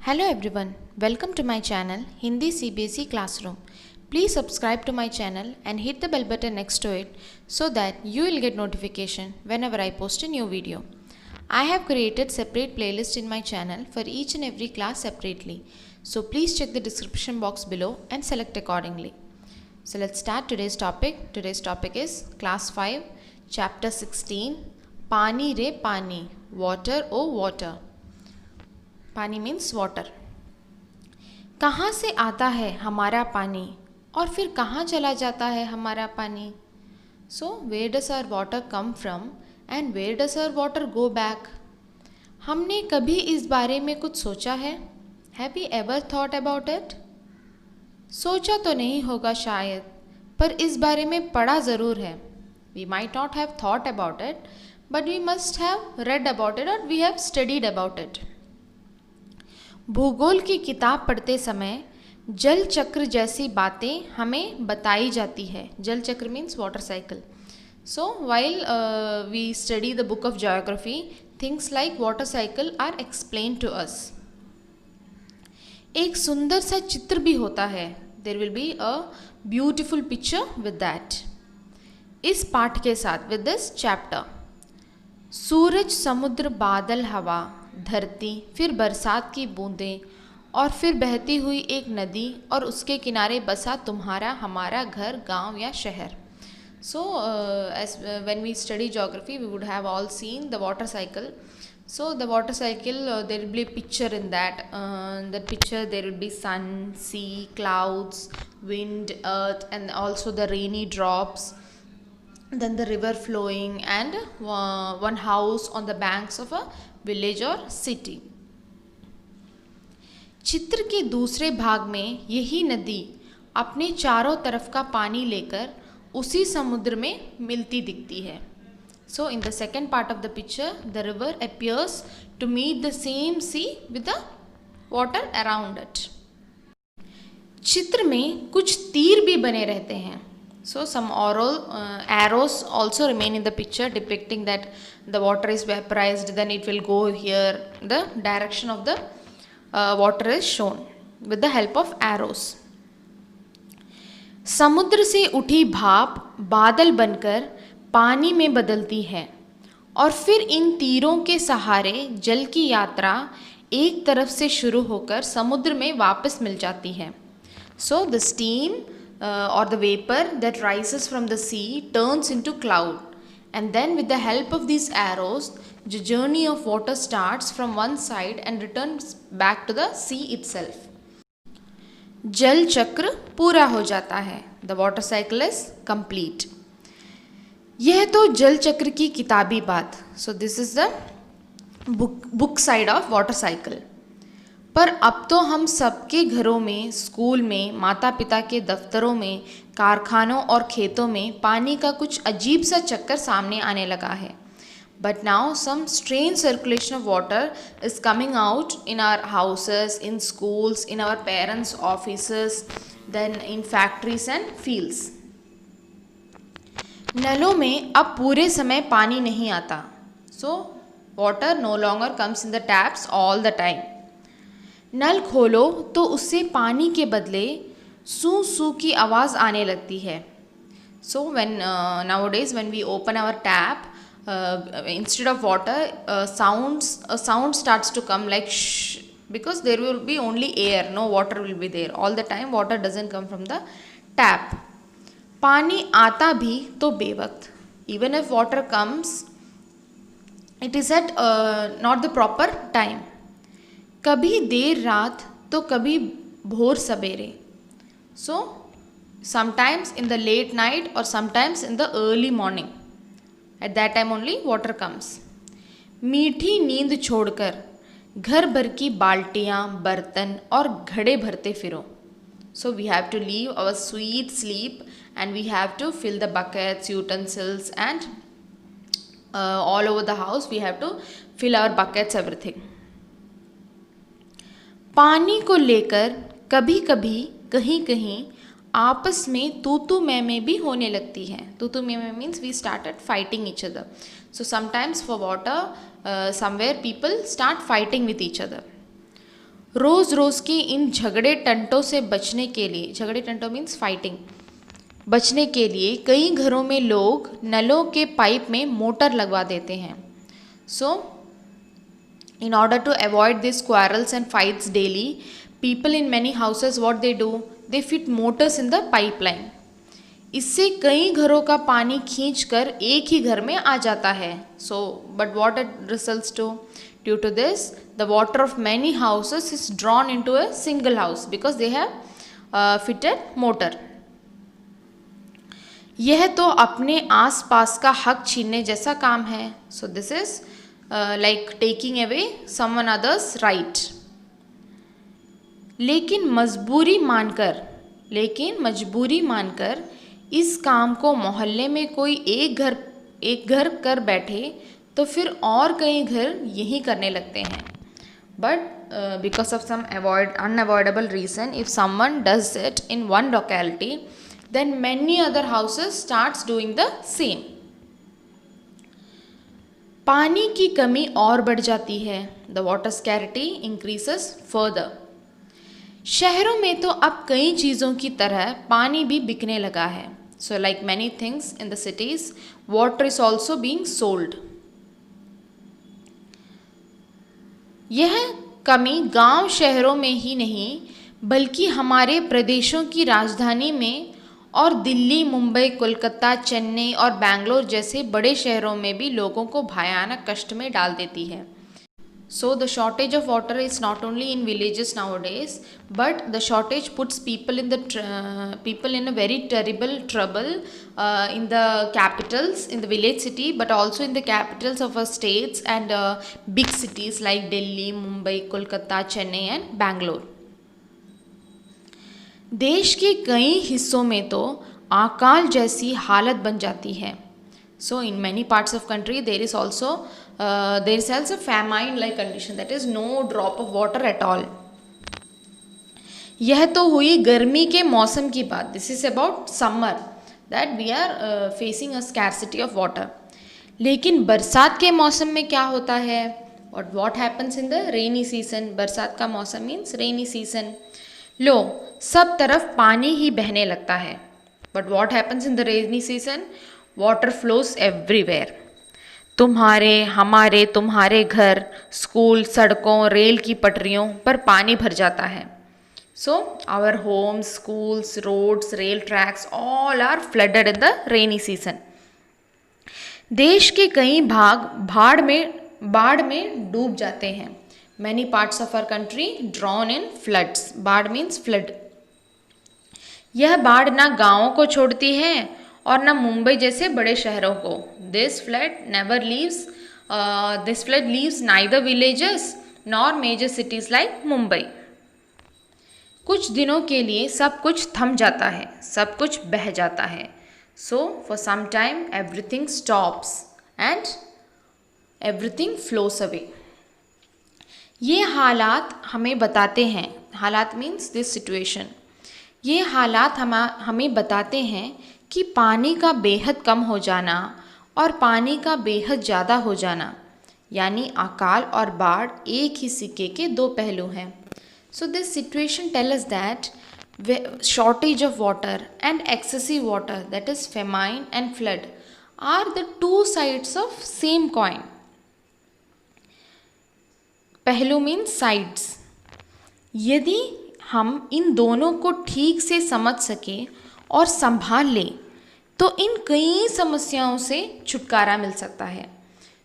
Hello everyone, welcome to my channel Hindi CBSE Classroom. Please subscribe to my channel and hit the bell button next to it so that you will get notification whenever I post a new video. I have created separate playlist in my channel for each and every class separately. So please check the description box below and select accordingly. So let's start today's topic. Today's topic is Class 5, Chapter 16, Pani Re Pani, Water O Water. पानी means water. कहाँ से आता है हमारा पानी और फिर कहाँ चला जाता है हमारा पानी। So where does our water come from and where does our water go back. हमने कभी इस बारे में कुछ सोचा है? Have we ever thought about it? सोचा तो नहीं होगा शायद, पर इस बारे में पढ़ा ज़रूर है। We might not have thought about it, but we must have read about it और we have studied about it. भूगोल की किताब पढ़ते समय जल चक्र जैसी बातें हमें बताई जाती है। जल चक्र means water cycle. So while we study the book of geography, things like water cycle are explain to us. एक सुंदर सा चित्र भी होता है। There will be a beautiful picture with that. इस पाठ के साथ विद दिस चैप्टर, सूरज, समुद्र, बादल, हवा, धरती, फिर बरसात की बूंदें और फिर बहती हुई एक नदी और उसके किनारे बसा तुम्हारा हमारा घर, गांव या शहर। सो as when we study geography we would have all seen the water cycle. So the water cycle, there will be a picture in that. The picture there will be sun, sea, clouds, wind, earth, and also the rainy drops. Then the river flowing and one house on the banks of a village or city. चित्र के दूसरे भाग में यही नदी अपने चारों तरफ का पानी लेकर उसी समुद्र में मिलती दिखती है। So in the second part of the picture, the river appears to meet the same sea with the water around it. चित्र में कुछ तीर भी बने रहते हैं। So some arrows also remain in the picture depicting that the water is vaporized, then it will go here. The direction of the water is shown with the help of arrows. समुद्र से उठी भाप बादल बनकर पानी में बदलती है और फिर इन तीरों के सहारे जल की यात्रा एक तरफ से शुरू होकर समुद्र में वापस मिल जाती है। So the steam or the vapor that rises from the sea turns into cloud, and then with the help of these arrows the journey of water starts from one side and returns back to the sea itself. जल चक्र पूरा हो जाता है। The water cycle is complete. यह तो जल चक्र की किताबी बात। So this is the book side of water cycle. पर अब तो हम सबके घरों में, स्कूल में, माता पिता के दफ्तरों में, कारखानों और खेतों में पानी का कुछ अजीब सा चक्कर सामने आने लगा है। But now some strange circulation of water is coming out in our houses, in schools, in our parents offices, then in factories and fields. नलों में अब पूरे समय पानी नहीं आता। So water no longer comes in the taps all the time. नल खोलो तो उससे पानी के बदले सू सू की आवाज़ आने लगती है। So when nowadays when we open our tap, instead of water, sound starts to come like shh, because there will be only air, no water will be there all the time. Water doesn't come from the tap. पानी आता भी तो बेवक्त। Even if water comes, it is at not the proper time. कभी देर रात तो कभी भोर सवेरे। So sometimes in the late night और sometimes in the early morning, at that time only water comes. मीठी नींद छोड़कर घर भर की बाल्टियाँ, बर्तन और घड़े भरते फिरो। So we have to leave our sweet sleep and we have to fill the buckets, utensils and all over the house we have to fill our buckets, everything. पानी को लेकर कभी कभी कहीं कहीं आपस में तू तू मैं भी होने लगती है। तू तू मैं means we started fighting each other. So sometimes for water somewhere people start fighting with each other. रोज़ रोज़ की इन झगड़े टंटों से बचने के लिए, झगड़े टंटों मीन्स फाइटिंग, बचने के लिए कई घरों में लोग नलों के पाइप में मोटर लगवा देते हैं. सो in order to avoid these quarrels and fights daily, people in many houses what they do, they fit motors in the pipeline. इससे कई घरों का पानी खींचकर एक ही घर में आ जाता है. So but what it results to, due to this the water of many houses is drawn into a single house because they have fitted motor. यह तो अपने आसपास का हक छीनने जैसा काम है. So this is like taking away someone other's right. लेकिन मजबूरी मानकर इस काम को मोहल्ले में कोई एक घर कर बैठे तो फिर और कई घर यही करने लगते हैं. But because of some unavoidable reason, if someone does it in one locality, then many other houses starts doing the same. पानी की कमी और बढ़ जाती है. The water scarcity increases further. शहरों में तो अब कई चीज़ों की तरह पानी भी बिकने लगा है. So like many things in the cities, water is also being sold. यह कमी गांव शहरों में ही नहीं बल्कि हमारे प्रदेशों की राजधानी में और दिल्ली, मुंबई, कोलकाता, चेन्नई और बैंगलोर जैसे बड़े शहरों में भी लोगों को भयानक कष्ट में डाल देती है. So the shortage of water is not only in villages nowadays, but the shortage puts people in a very terrible trouble in the Capitals, in the village city, but also in the Capitals of a states and big cities like Delhi, Mumbai, Kolkata, Chennai and Bangalore. देश के कई हिस्सों में तो अकाल जैसी हालत बन जाती है. So in many parts of country there is also famine like condition, that is no drop of water at all. यह तो हुई गर्मी के मौसम की बात. This is about summer that we are facing a scarcity of water. लेकिन बरसात के मौसम में क्या होता है? what happens in the rainy season? बरसात का मौसम मीन्स रेनी सीजन. लो, सब तरफ पानी ही बहने लगता है. But what happens in the rainy season? Water flows everywhere. तुम्हारे घर, स्कूल, सड़कों, रेल की पटरियों पर पानी भर जाता है. So our homes, schools, roads, rail tracks all are flooded in the rainy season. देश के कई भाग बाढ़ में डूब जाते हैं. Many parts of our country drown in floods. बाढ़ means flood. यह बाढ़ ना गाँवों को छोड़ती है और ना मुंबई जैसे बड़े शहरों को. This flood leaves neither villages nor major cities like Mumbai. कुछ दिनों के लिए सब कुछ थम जाता है, सब कुछ बह जाता है. So for some time everything stops and everything flows away. ये हालात हमें बताते हैं, हालात मीन्स दिस सिचुएशन, ये हालात हमें बताते हैं कि पानी का बेहद कम हो जाना और पानी का बेहद ज़्यादा हो जाना, यानी अकाल और बाढ़ एक ही सिक्के के दो पहलू हैं. So this situation tell us that shortage of water and excessive water, that is famine and flood, are the two sides of same coin. पहलू मीन्स साइड्स. यदि हम इन दोनों को ठीक से समझ सकें और संभाल लें तो इन कई समस्याओं से छुटकारा मिल सकता है.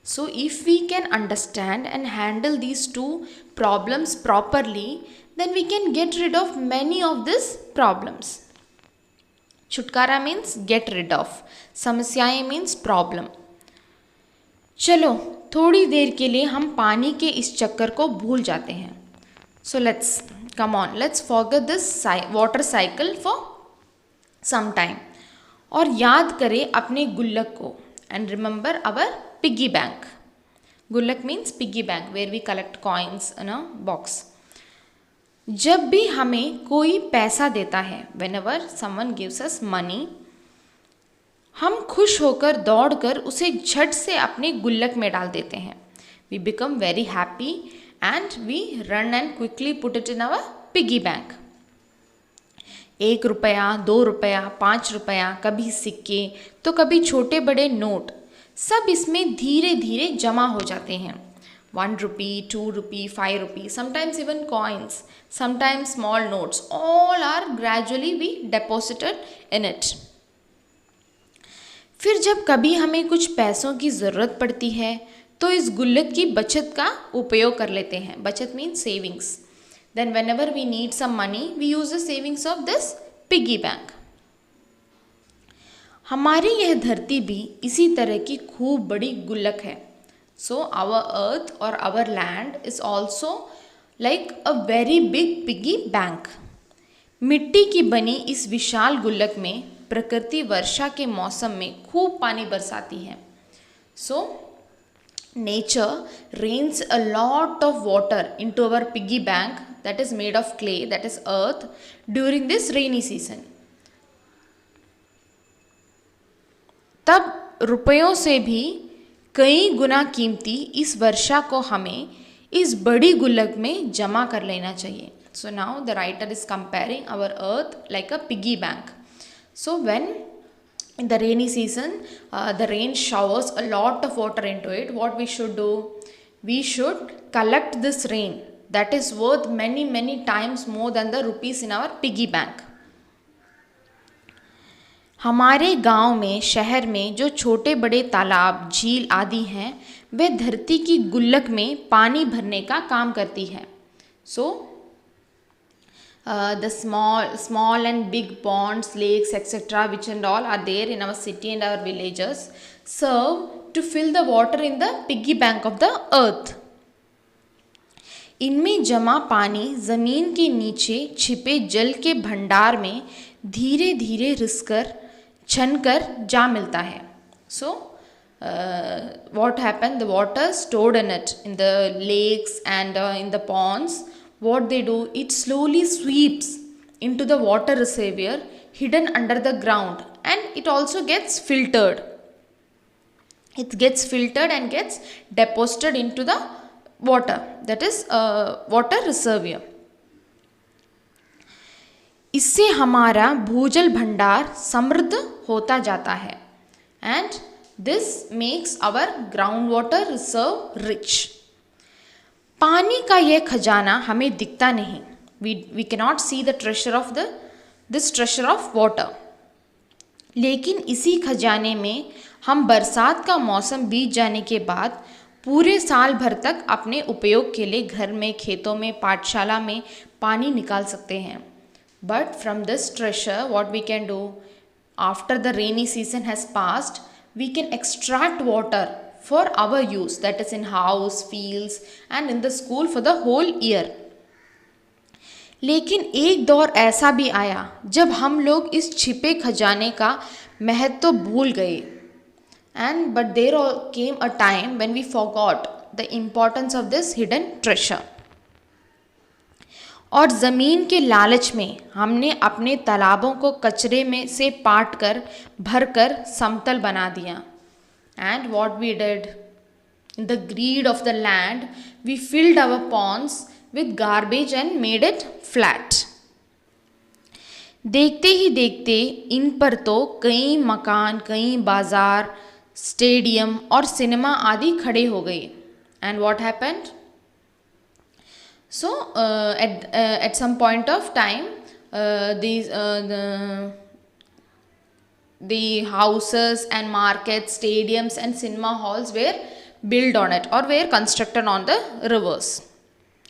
So if we can understand and handle these two problems properly, then we can get rid of many of this problems. छुटकारा मीन्स गेट रिड ऑफ, समस्याएं मीन्स प्रॉब्लम. चलो थोड़ी देर के लिए हम पानी के इस चक्कर को भूल जाते हैं. So let's forget this water cycle for some time और याद करें अपने गुल्लक को. And remember our piggy bank. गुल्लक means piggy bank, where we collect coins in a box. जब भी हमें कोई पैसा देता है, whenever someone gives us money, हम खुश होकर दौड़कर उसे झट से अपने गुल्लक में डाल देते हैं. We become very happy and we run and quickly put it in our piggy bank. 1 रुपया, 2 रुपया, 5 रुपया, कभी सिक्के तो कभी छोटे बड़े नोट, सब इसमें धीरे धीरे जमा हो जाते हैं. 1 rupee, 2 rupee, 5 rupee, sometimes even coins, sometimes small notes, all are gradually be deposited in it. फिर जब कभी हमें कुछ पैसों की ज़रूरत पड़ती है तो इस गुल्लक की बचत का उपयोग कर लेते हैं. बचत means savings. Then whenever we need some money, we use the savings of this piggy bank. हमारी यह धरती भी इसी तरह की खूब बड़ी गुल्लक है. So our earth or our land is also like a very big piggy bank. मिट्टी की बनी इस विशाल गुल्लक में प्रकृति वर्षा के मौसम में खूब पानी बरसाती है. So nature rains a lot of water into our piggy bank that is made of clay, that is earth, during this rainy season. तब रुपयों से भी कई गुना कीमती इस वर्षा को हमें इस बड़ी गुल्लक में जमा कर लेना चाहिए. So now the writer is comparing our earth like a piggy bank. So when in the rainy season, the rain showers a lot of water into it. What we should do? We should collect this rain that is worth many times more than the rupees in our piggy bank. हमारे गांव में, शहर में जो छोटे बड़े तालाब, झील आदि हैं, वे धरती की गुल्लक में पानी भरने का काम करती है. So the small and big ponds, lakes, etc., which and all are there in our city and our villages, serve to fill the water in the piggy bank of the earth. इनमें जमा पानी ज़मीन के नीचे छिपे जल के भंडार में धीरे धीरे रिसकर छनकर जा मिलता है. So what happened? The water stored in it, in the lakes and in the ponds. What they do, it slowly sweeps into the water reservoir hidden under the ground, and it also gets filtered. It gets filtered and gets deposited into the water, that is water reservoir. इससे हमारा भूजल भंडार समृद्ध होता जाता है, and this makes our groundwater reserve rich. पानी का यह खजाना हमें दिखता नहीं. We cannot see the treasure of this treasure of water. लेकिन इसी खजाने में हम बरसात का मौसम बीत जाने के बाद पूरे साल भर तक अपने उपयोग के लिए घर में, खेतों में, पाठशाला में पानी निकाल सकते हैं. But from this treasure, what we can do, after the rainy season has passed, we can extract water for our use, that is in house, fields and in the school for the whole year. लेकिन एक दौर ऐसा भी आया जब हम लोग इस छिपे खजाने का महत्व तो भूल गए. And but there came a time when we forgot the importance of this hidden treasure. और ज़मीन के लालच में हमने अपने तालाबों को कचरे में से पाट कर भर कर समतल बना दिया. And what we did, in the greed of the land, we filled our ponds with garbage and made it flat. देखते ही देखते इन पर तो कई मकान, कई बाजार, स्टेडियम और सिनेमा आदि खड़े हो गए. And what happened? So at some point of time, the houses and markets, stadiums and cinema halls were built on it or were constructed on the rivers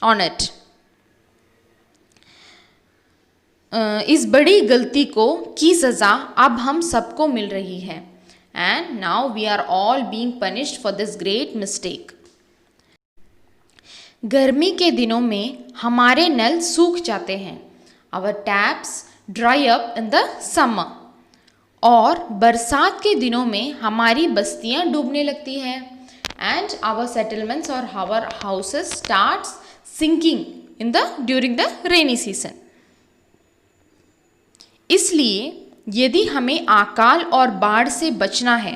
on it. इस बड़ी गलती की सज़ा अब हम सबको मिल रही है. And now we are all being punished for this great mistake. गर्मी के दिनों में हमारे नल सूख जाते हैं. Our taps dry up in the summer. और बरसात के दिनों में हमारी बस्तियां डूबने लगती हैं. And our settlements or our houses starts sinking during the rainy season. इसलिए यदि हमें अकाल और बाढ़ से बचना है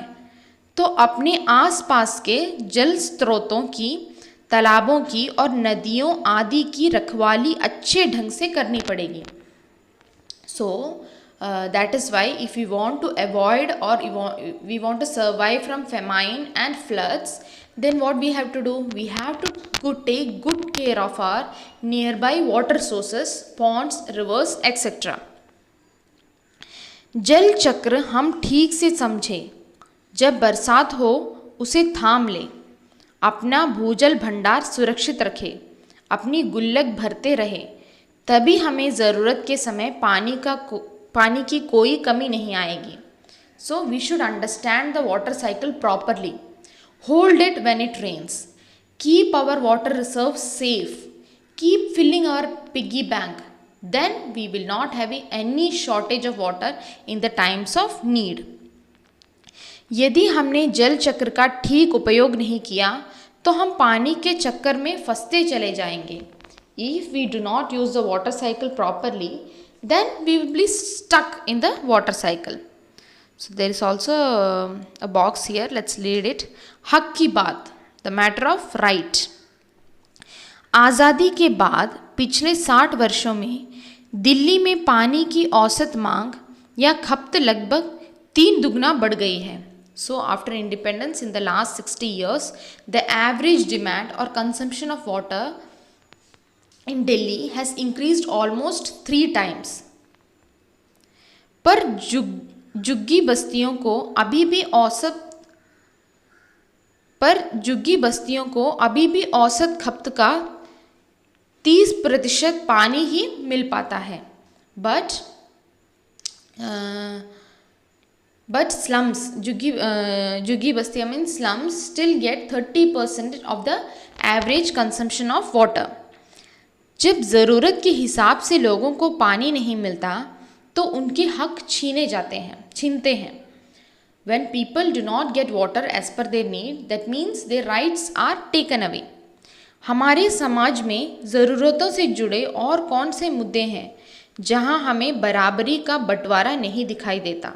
तो अपने आसपास के जल स्रोतों की तालाबों की और नदियों आदि की रखवाली अच्छे ढंग से करनी पड़ेगी. So that is why if we want to avoid or we want to survive from famine and floods, then what we have to do? We have to take good care of our nearby water sources, ponds, rivers, etc. जल चक्र हम ठीक से समझें. जब बरसात हो उसे थाम लें. अपना भूजल भंडार सुरक्षित रखें. अपनी गुल्लक भरते रहें. तभी हमें ज़रूरत के समय पानी की कोई कमी नहीं आएगी. So we should understand the water cycle properly. Hold it when it rains. Keep our water reserve safe. Keep filling our piggy bank. Then we will not have any shortage of water in the times of need. यदि हमने जल चक्र का ठीक उपयोग नहीं किया तो हम पानी के चक्कर में फंसते चले जाएंगे. If we do not use the water cycle properly, then we will be stuck in the water cycle. So there is also a box here. Let's read it. हक की बात, the matter of right. आज़ादी के बाद पिछले 60 वर्षों में दिल्ली में पानी की औसत मांग या खपत लगभग 3 दुगना बढ़ गई है. So after independence in the last 60 years, the average demand or consumption of water in Delhi has increased almost 3 times. पर झुग्गी बस्तियों को अभी भी औसत खपत का 30% पानी ही मिल पाता है. But slums, झुग्गी बस्तियाँ means slums still get 30% of the average consumption of water. जब ज़रूरत के हिसाब से लोगों को पानी नहीं मिलता तो उनके हक छीनते हैं. When people do not get water as per their need, that means their rights are taken away. हमारे समाज में ज़रूरतों से जुड़े और कौन से मुद्दे हैं जहां हमें बराबरी का बंटवारा नहीं दिखाई देता?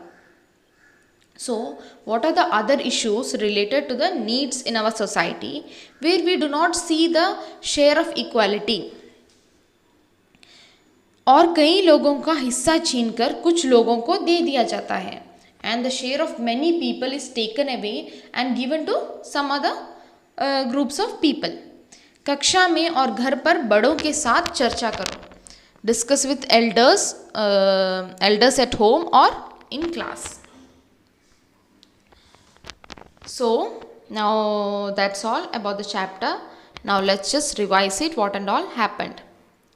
So, what are the other issues related to the needs in our society where we do not see the share of equality? और कई लोगों का हिस्सा छीनकर कुछ लोगों को दे दिया जाता है. And the share of many people is taken away and given to some other groups of people. कक्षा में और घर पर बड़ों के साथ चर्चा करो. Discuss with elders at home or in class. So now that's all about the chapter. Now let's just revise it, what and all happened.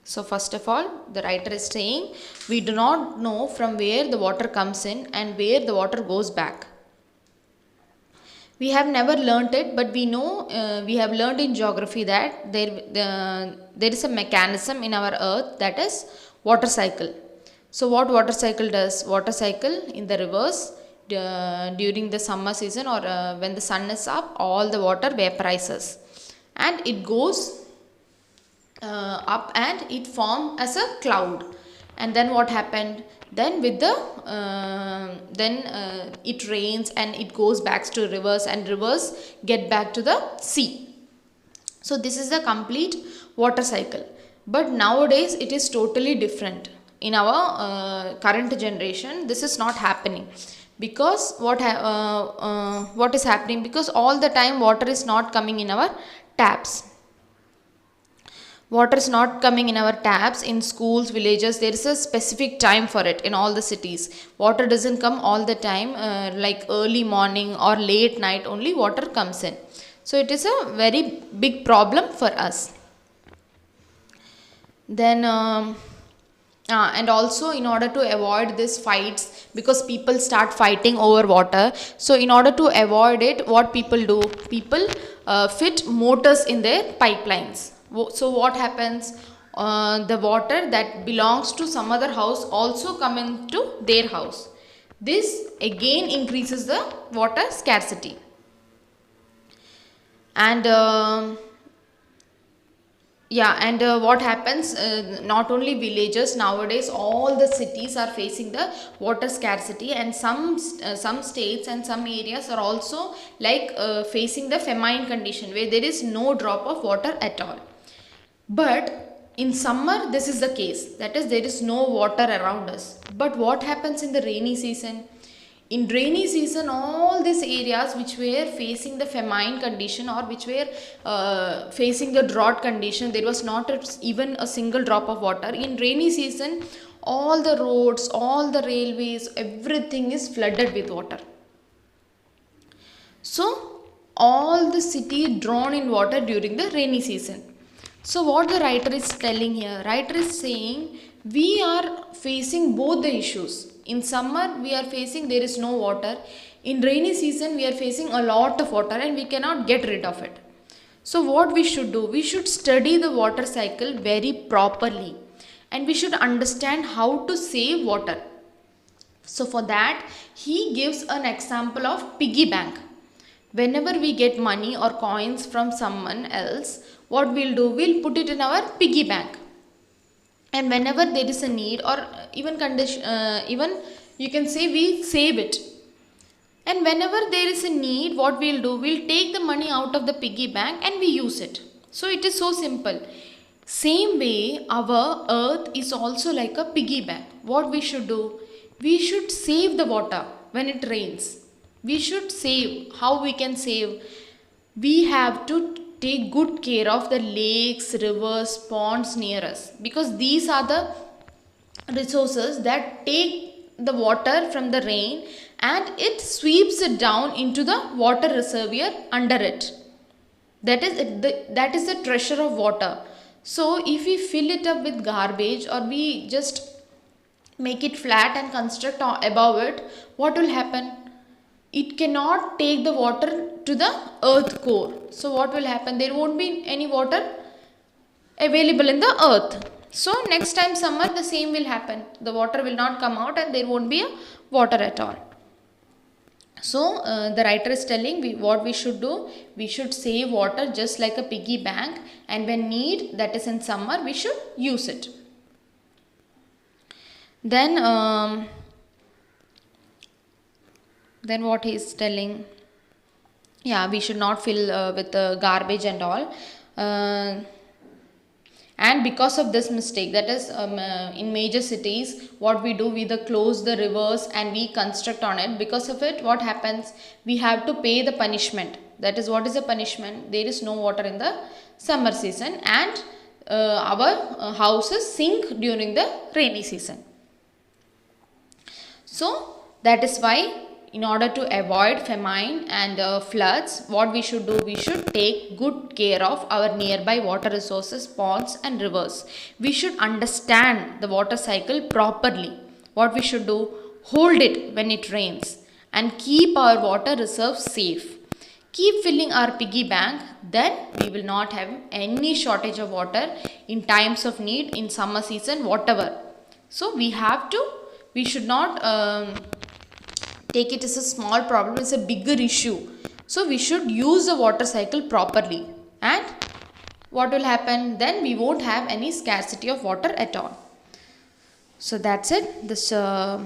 So first of all, the writer is saying we do not know from where the water comes in and where the water goes back. We have never learnt it, but we know we have learned in geography that there is a mechanism in our earth, that is water cycle. So what water cycle does? Water cycle in the rivers during the summer season or when the sun is up, all the water vaporizes and it goes up and it forms as a cloud. And then what happened? Then with the it rains and it goes back to rivers and rivers get back to the sea. So this is the complete water cycle. But nowadays it is totally different. In our current generation, this is not happening. Because what is happening? Because all the time water is not coming in our taps. Water is not coming in our taps. In schools, villages, there is a specific time for it. In all the cities, water doesn't come all the time, like early morning or late night only water comes in. So it is a very big problem for us. Then and also in order to avoid these fights, because people start fighting over water, so in order to avoid it, what people do? People fit motors in their pipelines. So what happens? The water that belongs to some other house also come into their house. This again increases the water scarcity. And Yeah, and what happens, not only villages, nowadays all the cities are facing the water scarcity, and some states and some areas are also like facing the famine condition where there is no drop of water at all. But in summer this is the case, that is there is no water around us. But what happens in the rainy season? In rainy season, all these areas which were facing the famine condition, or which were facing the drought condition, there was not even a single drop of water. In rainy season, all the roads, all the railways, everything is flooded with water. So all the city drown in water during the rainy season. So what the writer is telling here, writer is saying we are facing both the issues. In summer we are facing there is no water. In rainy season we are facing a lot of water and we cannot get rid of it. So what we should do, we should study the water cycle very properly, and we should understand how to save water. So for that he gives an example of piggy bank. Whenever we get money or coins from someone else, what we'll do, we'll put it in our piggy bank, and whenever there is a need, or even condition, even you can say we save it, and whenever there is a need, what we'll do, we'll take the money out of the piggy bank and we use it. So it is so simple. Same way our earth is also like a piggy bank. What we should do, we should save the water. When it rains, we should save. How we can save? We have to take good care of the lakes, rivers, ponds near us, because these are the resources that take the water from the rain and it sweeps it down into the water reservoir under it. That is the treasure of water. So if we fill it up with garbage, or we just make it flat and construct above it, what will happen? It cannot take the water to the earth core. So what will happen? There won't be any water available in the earth. So next time summer the same will happen. The water will not come out and there won't be a water at all. So the writer is telling what we should do. We should save water just like a piggy bank, and when need, that is in summer, we should use it. Then what he is telling, yeah, we should not fill with garbage and all. And because of this mistake, that is in major cities, what we do, we close the rivers and we construct on it. Because of it, what happens? We have to pay the punishment. That is, what is the punishment? There is no water in the summer season, and our houses sink during the rainy season. So that is why, in order to avoid famine and floods, what we should do, we should take good care of our nearby water resources, ponds and rivers. We should understand the water cycle properly. What we should do, hold it when it rains and keep our water reserves safe. Keep filling our piggy bank, then we will not have any shortage of water in times of need, in summer season, whatever. So we should not take it as a small problem, it's a bigger issue. So we should use the water cycle properly, and what will happen? Then we won't have any scarcity of water at all. So that's it. This article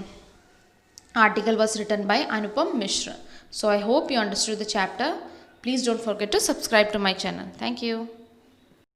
was written by Anupam Mishra. So I hope you understood the chapter. Please don't forget to subscribe to my channel. Thank you.